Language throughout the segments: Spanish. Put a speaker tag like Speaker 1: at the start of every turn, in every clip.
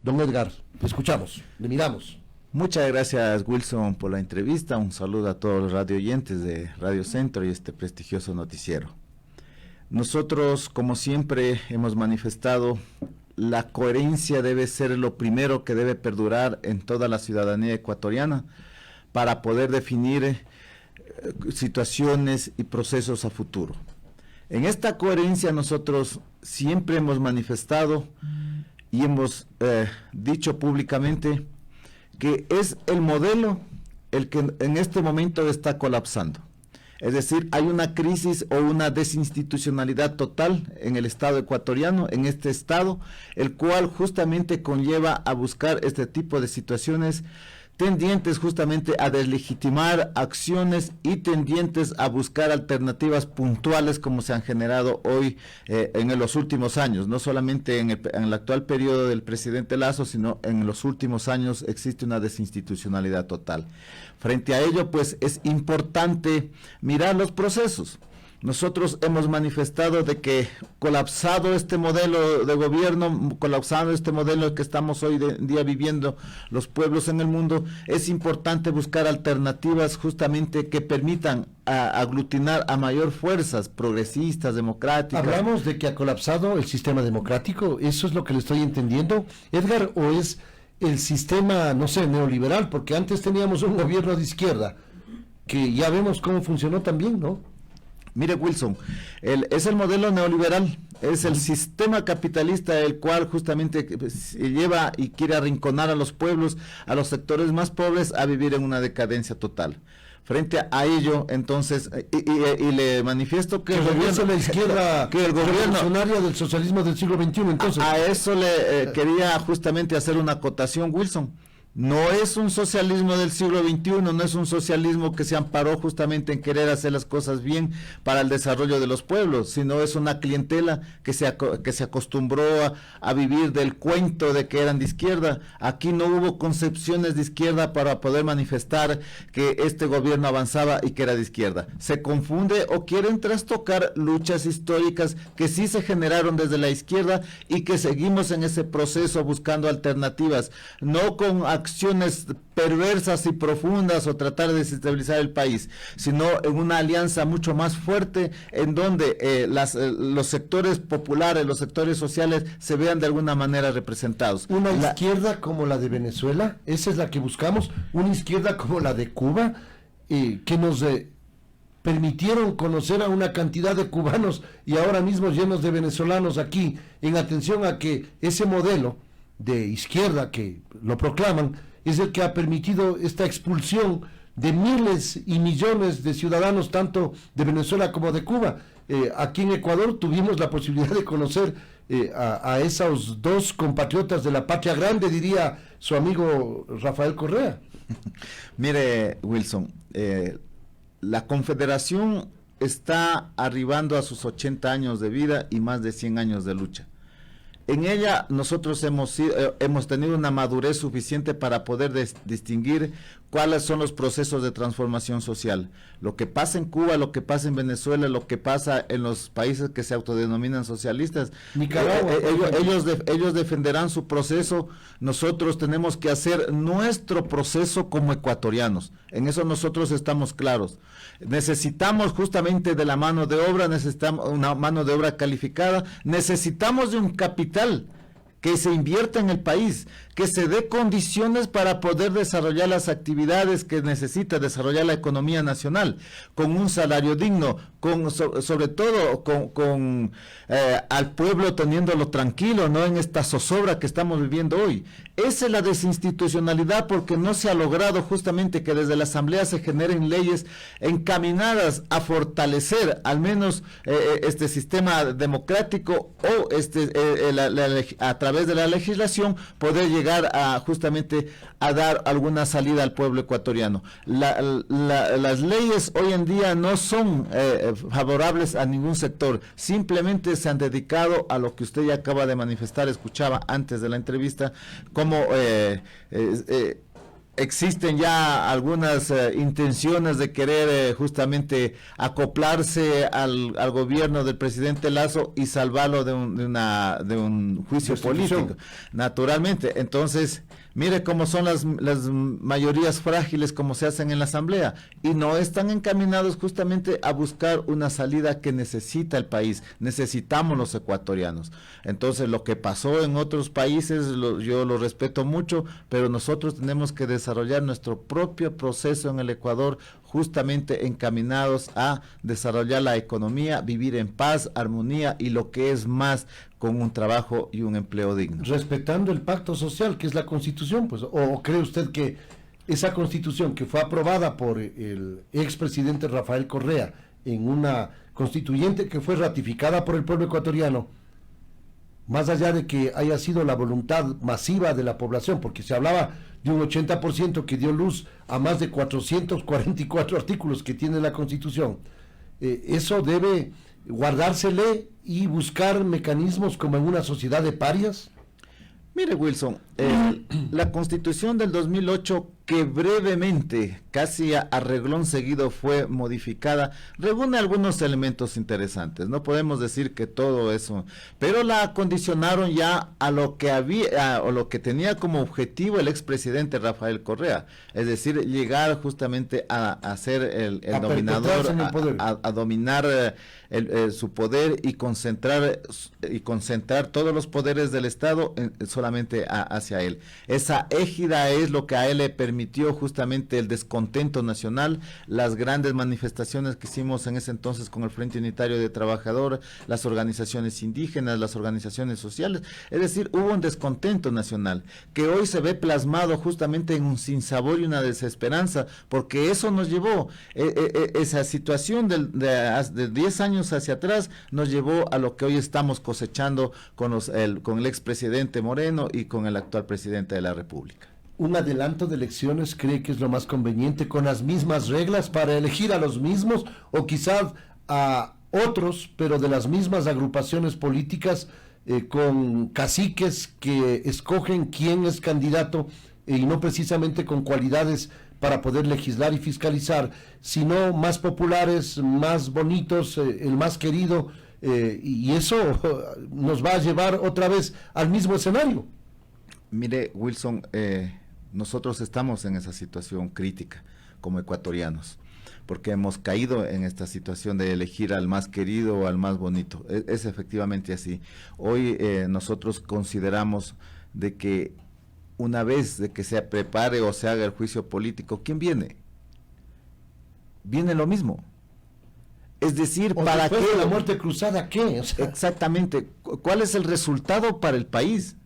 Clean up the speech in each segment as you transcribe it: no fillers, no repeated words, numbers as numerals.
Speaker 1: Don Edgar, te escuchamos, le miramos.
Speaker 2: Muchas gracias, Wilson, por la entrevista. Un saludo a todos los radio oyentes de Radio Centro y este prestigioso noticiero. Nosotros, como siempre, hemos manifestado la coherencia debe ser lo primero que debe perdurar en toda la ciudadanía ecuatoriana para poder definir situaciones y procesos a futuro. En esta coherencia nosotros siempre hemos manifestado y hemos dicho públicamente que es el modelo el que en este momento está colapsando. Es decir, hay una crisis o una desinstitucionalidad total en el Estado ecuatoriano, en este Estado, el cual justamente conlleva a buscar este tipo de situaciones tendientes justamente a deslegitimar acciones y tendientes a buscar alternativas puntuales como se han generado hoy en los últimos años, no solamente en el actual periodo del presidente Lasso, sino en los últimos años existe una desinstitucionalidad total. Frente a ello, pues es importante mirar los procesos. Nosotros hemos manifestado de que colapsado este modelo de gobierno, colapsado este modelo que estamos hoy día viviendo los pueblos en el mundo, es importante buscar alternativas justamente que permitan aglutinar a mayor fuerzas progresistas, democráticas.
Speaker 1: Hablamos de que ha colapsado el sistema democrático, ¿eso es lo que le estoy entendiendo, Edgar, o es el sistema, no sé, neoliberal? Porque antes teníamos un gobierno de izquierda, que ya vemos cómo funcionó también, ¿no?
Speaker 2: Mire, Wilson, es el modelo neoliberal, es el sistema capitalista el cual justamente lleva y quiere arrinconar a los pueblos, a los sectores más pobres, a vivir en una decadencia total. Frente a ello, entonces, y le manifiesto que
Speaker 1: el gobierno de la izquierda,
Speaker 2: que el gobierno
Speaker 1: revolucionaria del socialismo del siglo XXI, entonces.
Speaker 2: A eso le quería justamente hacer una acotación, Wilson. No es un socialismo del siglo XXI, no es un socialismo que se amparó justamente en querer hacer las cosas bien para el desarrollo de los pueblos, sino es una clientela que se acostumbró a vivir del cuento de que eran de izquierda. Aquí no hubo concepciones de izquierda para poder manifestar que este gobierno avanzaba y que era de izquierda. Se confunde o quieren trastocar luchas históricas que sí se generaron desde la izquierda y que seguimos en ese proceso buscando alternativas, no con acciones perversas y profundas o tratar de desestabilizar el país, sino en una alianza mucho más fuerte en donde los sectores populares, los sectores sociales se vean de alguna manera representados.
Speaker 1: Una izquierda como la de Venezuela, esa es la que buscamos, una izquierda como la de Cuba, que nos permitieron conocer a una cantidad de cubanos y ahora mismo llenos de venezolanos aquí, en atención a que ese modelo de izquierda que lo proclaman, es el que ha permitido esta expulsión de miles y millones de ciudadanos, tanto de Venezuela como de Cuba. Aquí en Ecuador tuvimos la posibilidad de conocer a esos dos compatriotas de la patria grande, diría su amigo Rafael Correa.
Speaker 2: Mire, Wilson, la Confederación está arribando a sus 80 años de vida y más de 100 años de lucha. En ella nosotros hemos tenido una madurez suficiente para poder distinguir cuáles son los procesos de transformación social. Lo que pasa en Cuba, lo que pasa en Venezuela, lo que pasa en los países que se autodenominan socialistas.
Speaker 1: Nicaragua.
Speaker 2: Ellos defenderán su proceso. Nosotros tenemos que hacer nuestro proceso como ecuatorianos. En eso nosotros estamos claros. Necesitamos justamente de la mano de obra, necesitamos una mano de obra calificada, necesitamos de un capital que se invierta en el país, que se dé condiciones para poder desarrollar las actividades que necesita desarrollar la economía nacional, con un salario digno, sobre todo con al pueblo teniéndolo tranquilo, no en esta zozobra que estamos viviendo hoy. Esa es la desinstitucionalidad, porque no se ha logrado justamente que desde la Asamblea se generen leyes encaminadas a fortalecer al menos este sistema democrático o a través de la legislación poder llegar a justamente a dar alguna salida al pueblo ecuatoriano. Las leyes hoy en día no son favorables a ningún sector, simplemente se han dedicado a lo que usted ya acaba de manifestar, escuchaba antes de la entrevista, como existen ya algunas intenciones de querer justamente acoplarse al gobierno del presidente Lasso y salvarlo de un juicio político, naturalmente. Entonces, mire cómo son las mayorías frágiles como se hacen en la asamblea y no están encaminados justamente a buscar una salida que necesita el país, necesitamos los ecuatorianos. Entonces lo que pasó en otros países yo lo respeto mucho, pero nosotros tenemos que desarrollar nuestro propio proceso en el Ecuador, justamente encaminados a desarrollar la economía, vivir en paz, armonía y lo que es más, con un trabajo y un empleo digno.
Speaker 1: Respetando el pacto social, que es la Constitución, pues, ¿o cree usted que esa Constitución que fue aprobada por el expresidente Rafael Correa en una constituyente que fue ratificada por el pueblo ecuatoriano, más allá de que haya sido la voluntad masiva de la población, porque se hablaba de un 80% que dio luz a más de 444 artículos que tiene la Constitución, eso debe guardársele y buscar mecanismos como en una sociedad de parias?
Speaker 2: Mire, Wilson, la Constitución del 2008, que brevemente, casi a reglón seguido fue modificada, reúne algunos elementos interesantes. No podemos decir que todo eso, pero la acondicionaron ya a lo que había, o lo que tenía como objetivo el expresidente Rafael Correa, es decir, llegar justamente a ser el dominador, a dominar su poder y concentrar todos los poderes del Estado solamente hacia él. Esa égida es lo que a él le permitió justamente el descontento nacional, las grandes manifestaciones que hicimos en ese entonces con el Frente Unitario de Trabajadores, las organizaciones indígenas, las organizaciones sociales, es decir, hubo un descontento nacional que hoy se ve plasmado justamente en un sinsabor y una desesperanza, porque eso nos llevó, esa situación de 10 años hacia atrás nos llevó a lo que hoy estamos cosechando con el expresidente Moreno y con el actual presidente de la República.
Speaker 1: ¿Un adelanto de elecciones cree que es lo más conveniente, con las mismas reglas para elegir a los mismos o quizás a otros, pero de las mismas agrupaciones políticas, con caciques que escogen quién es candidato y no precisamente con cualidades para poder legislar y fiscalizar, sino más populares, más bonitos, el más querido, y eso nos va a llevar otra vez al mismo escenario?
Speaker 2: Mire, Wilson, nosotros estamos en esa situación crítica como ecuatorianos, porque hemos caído en esta situación de elegir al más querido o al más bonito. Es efectivamente así. Hoy nosotros consideramos de que una vez de que se prepare o se haga el juicio político, ¿quién viene? Viene lo mismo. Es decir, ¿para qué?
Speaker 1: ¿La muerte cruzada qué? O sea,
Speaker 2: exactamente. ¿Cuál es el resultado para el país?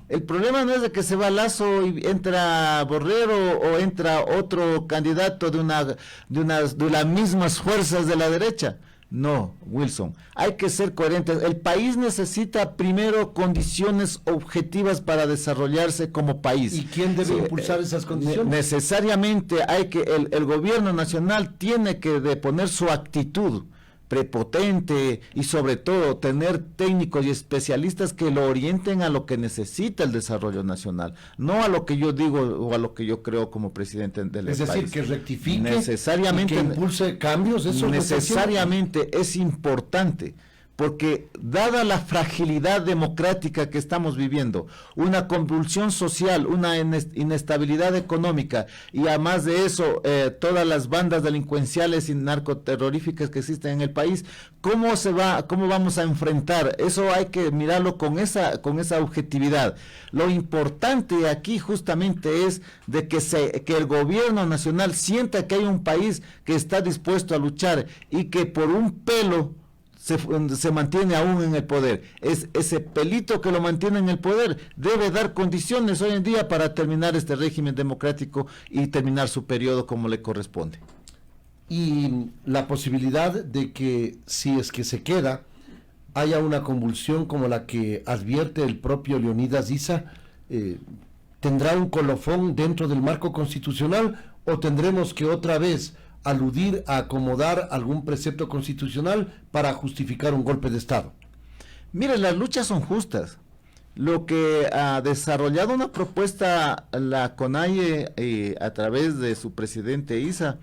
Speaker 2: El problema no es de que se va Lasso y entra Borrero o entra otro candidato de las mismas fuerzas de la derecha. No, Wilson, hay que ser coherentes. El país necesita primero condiciones objetivas para desarrollarse como país.
Speaker 1: ¿Y quién debe impulsar esas condiciones?
Speaker 2: Necesariamente hay que, el gobierno nacional tiene que poner su actitud prepotente y sobre todo tener técnicos y especialistas que lo orienten a lo que necesita el desarrollo nacional, no a lo que yo digo o a lo que yo creo como presidente del país.
Speaker 1: Es decir, que rectifique,
Speaker 2: necesariamente,
Speaker 1: y que impulse cambios. Eso
Speaker 2: necesariamente es importante, porque dada la fragilidad democrática que estamos viviendo, una convulsión social, una inestabilidad económica y además de eso todas las bandas delincuenciales y narcoterroríficas que existen en el país, ¿cómo vamos a enfrentar? Eso hay que mirarlo con esa objetividad. Lo importante aquí justamente es de que el gobierno nacional sienta que hay un país que está dispuesto a luchar y que por un pelo se mantiene aún en el poder. Es ese pelito que lo mantiene en el poder, debe dar condiciones hoy en día para terminar este régimen democrático y terminar su periodo como le corresponde.
Speaker 1: Y la posibilidad de que, si es que se queda, haya una convulsión como la que advierte el propio Leonidas Issa, ¿tendrá un colofón dentro del marco constitucional o tendremos que otra vez aludir a acomodar algún precepto constitucional para justificar un golpe de Estado?
Speaker 2: Mire, las luchas son justas lo que ha desarrollado una propuesta la CONAIE a través de su presidente Isa,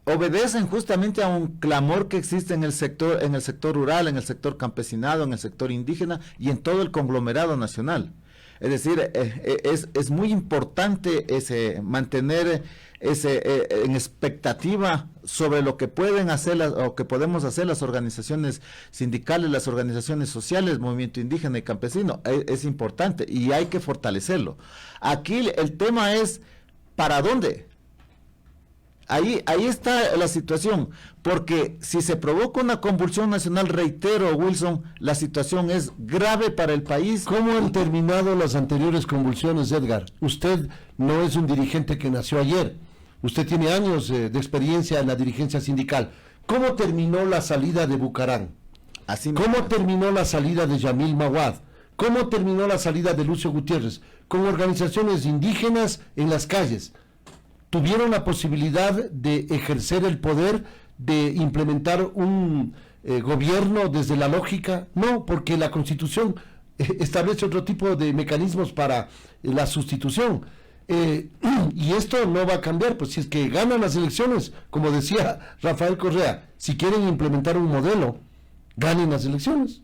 Speaker 2: obedecen justamente a un clamor que existe en el sector rural, en el sector campesinado, en el sector indígena y en todo el conglomerado nacional. Es decir, es muy importante mantener en expectativa sobre lo que pueden hacer o que podemos hacer las organizaciones sindicales, las organizaciones sociales, movimiento indígena y campesino. Es importante y hay que fortalecerlo. Aquí el tema es ¿para dónde? Ahí está la situación, porque si se provoca una convulsión nacional, reitero, Wilson, la situación es grave para el país.
Speaker 1: ¿Cómo han terminado las anteriores convulsiones, Edgar? Usted no es un dirigente que nació ayer, usted tiene años de experiencia en la dirigencia sindical. ¿Cómo terminó la salida de Bucarán? ¿Cómo terminó la salida de Yamil Mawad? ¿Cómo terminó la salida de Lucio Gutiérrez? Con organizaciones indígenas en las calles. ¿Tuvieron la posibilidad de ejercer el poder, de implementar un gobierno desde la lógica? No, porque la Constitución establece otro tipo de mecanismos para la sustitución. Y esto no va a cambiar, pues si es que ganan las elecciones, como decía Rafael Correa, si quieren implementar un modelo, ganen las elecciones.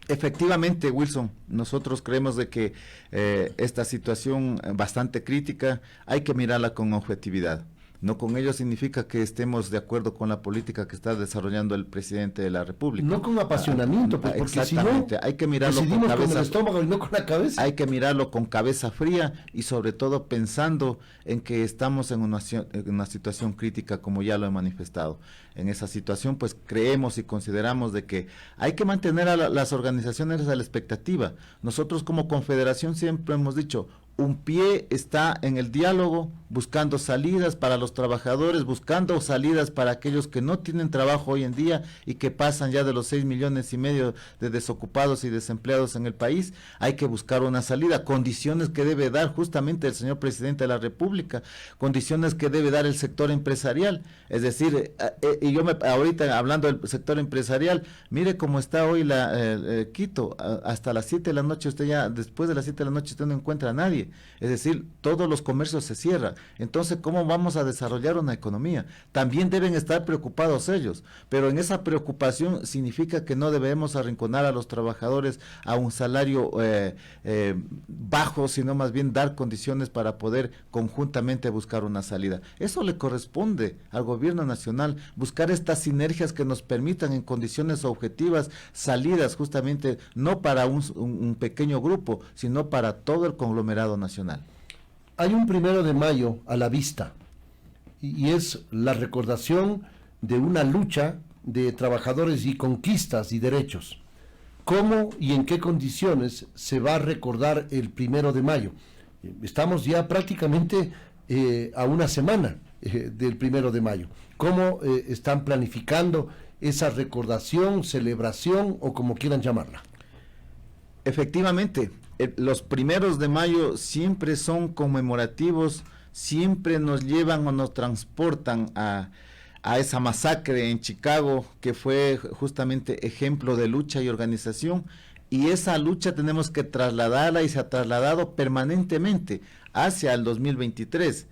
Speaker 2: Efectivamente, Wilson, nosotros creemos de que esta situación bastante crítica hay que mirarla con objetividad. No con ello significa que estemos de acuerdo con la política que está desarrollando el presidente de la República.
Speaker 1: No con apasionamiento, porque
Speaker 2: exactamente,
Speaker 1: si no,
Speaker 2: hay que mirarlo con cabeza,
Speaker 1: con el estómago y no con la cabeza.
Speaker 2: Hay que mirarlo con cabeza fría y sobre todo pensando en que estamos en una situación crítica, como ya lo he manifestado. En esa situación, pues creemos y consideramos de que hay que mantener a las organizaciones a la expectativa. Nosotros como confederación siempre hemos dicho, un pie está en el diálogo, buscando salidas para los trabajadores, buscando salidas para aquellos que no tienen trabajo hoy en día y que pasan ya de los 6,5 millones de desocupados y desempleados en el país. Hay que buscar una salida, condiciones que debe dar justamente el señor presidente de la República, condiciones que debe dar el sector empresarial. Es decir, y ahorita hablando del sector empresarial, mire cómo está hoy Quito, hasta las 7 de la noche usted ya, después de las 7 de la noche usted no encuentra a nadie. Es decir, todos los comercios se cierran. Entonces, ¿cómo vamos a desarrollar una economía? También deben estar preocupados ellos, pero en esa preocupación significa que no debemos arrinconar a los trabajadores a un salario bajo, sino más bien dar condiciones para poder conjuntamente buscar una salida. Eso le corresponde al gobierno nacional, buscar estas sinergias que nos permitan en condiciones objetivas salidas justamente no para un pequeño grupo, sino para todo el conglomerado nacional.
Speaker 1: Hay un 1 de mayo a la vista y es la recordación de una lucha de trabajadores y conquistas y derechos. ¿Cómo y en qué condiciones se va a recordar el 1 de mayo? Estamos ya prácticamente a una semana del 1 de mayo. ¿Cómo están planificando esa recordación, celebración o como quieran llamarla?
Speaker 2: Efectivamente, los 1 de mayo siempre son conmemorativos, siempre nos llevan o nos transportan a esa masacre en Chicago, que fue justamente ejemplo de lucha y organización, y esa lucha tenemos que trasladarla y se ha trasladado permanentemente hacia el 2023.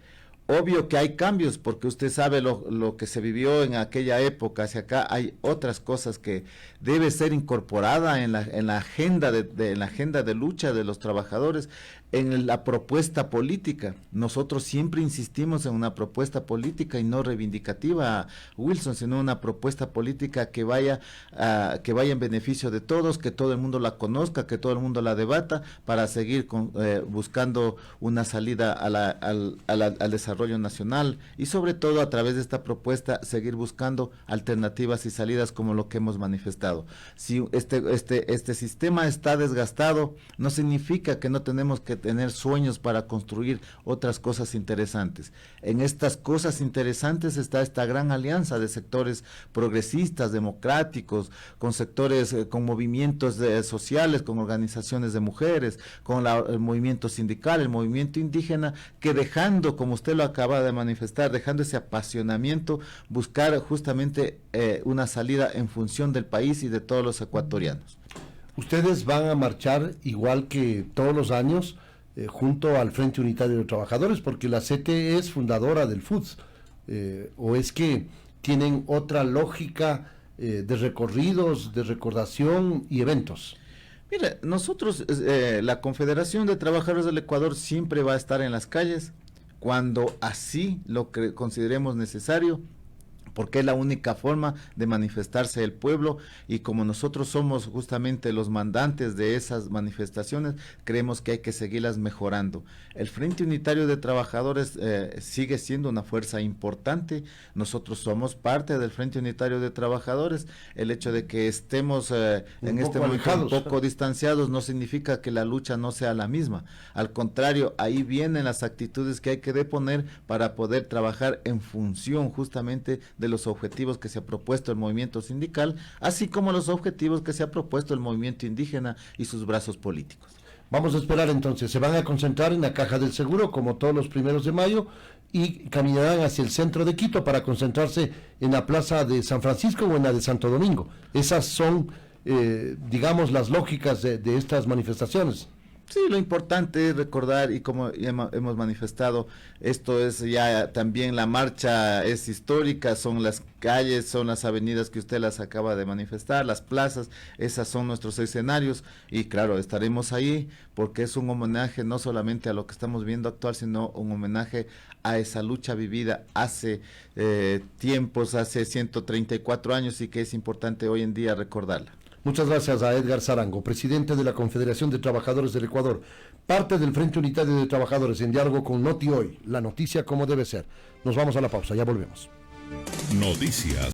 Speaker 2: Obvio que hay cambios, porque usted sabe lo que se vivió en aquella época, hacia acá hay otras cosas que debe ser incorporada en la agenda en la agenda de lucha de los trabajadores, en la propuesta política. Nosotros siempre insistimos en una propuesta política y no reivindicativa, Wilson, sino una propuesta política que vaya en beneficio de todos, que todo el mundo la conozca, que todo el mundo la debata, para seguir buscando una salida al desarrollo nacional y sobre todo a través de esta propuesta seguir buscando alternativas y salidas como lo que hemos manifestado. Si este sistema está desgastado, no significa que no tenemos que tener sueños para construir otras cosas interesantes. En estas cosas interesantes está esta gran alianza de sectores progresistas, democráticos, con sectores, con movimientos sociales, con organizaciones de mujeres, con el movimiento sindical, el movimiento indígena, que dejando, como usted lo acaba de manifestar, dejando ese apasionamiento, buscar justamente una salida en función del país y de todos los ecuatorianos.
Speaker 1: Ustedes van a marchar igual que todos los años junto al Frente Unitario de Trabajadores, porque la CTE es fundadora del FUTS, o es que tienen otra lógica de recorridos, de recordación y eventos.
Speaker 2: Mira, nosotros, la Confederación de Trabajadores del Ecuador siempre va a estar en las calles cuando así lo consideremos necesario, porque es la única forma de manifestarse el pueblo, y como nosotros somos justamente los mandantes de esas manifestaciones, creemos que hay que seguirlas mejorando. El Frente Unitario de Trabajadores sigue siendo una fuerza importante, nosotros somos parte del Frente Unitario de Trabajadores. El hecho de que estemos en este momento un poco distanciados no significa que la lucha no sea la misma, al contrario, ahí vienen las actitudes que hay que deponer para poder trabajar en función justamente de los objetivos que se ha propuesto el movimiento sindical, así como los objetivos que se ha propuesto el movimiento indígena y sus brazos políticos.
Speaker 1: Vamos a esperar entonces, se van a concentrar en la Caja del Seguro como todos los 1 de mayo y caminarán hacia el centro de Quito para concentrarse en la plaza de San Francisco o en la de Santo Domingo. Esas son, digamos, las lógicas de estas manifestaciones.
Speaker 2: Sí, lo importante es recordar, y como ya hemos manifestado, esto es ya también, la marcha es histórica, son las calles, son las avenidas que usted las acaba de manifestar, las plazas, esas son nuestros escenarios, y claro, estaremos ahí porque es un homenaje no solamente a lo que estamos viendo actual, sino un homenaje a esa lucha vivida hace tiempos, hace 134 años, y que es importante hoy en día recordarla.
Speaker 1: Muchas gracias a Edgar Zarango, presidente de la Confederación de Trabajadores del Ecuador, parte del Frente Unitario de Trabajadores, en diálogo con Noti Hoy, la noticia como debe ser. Nos vamos a la pausa, ya volvemos.
Speaker 3: Noticias.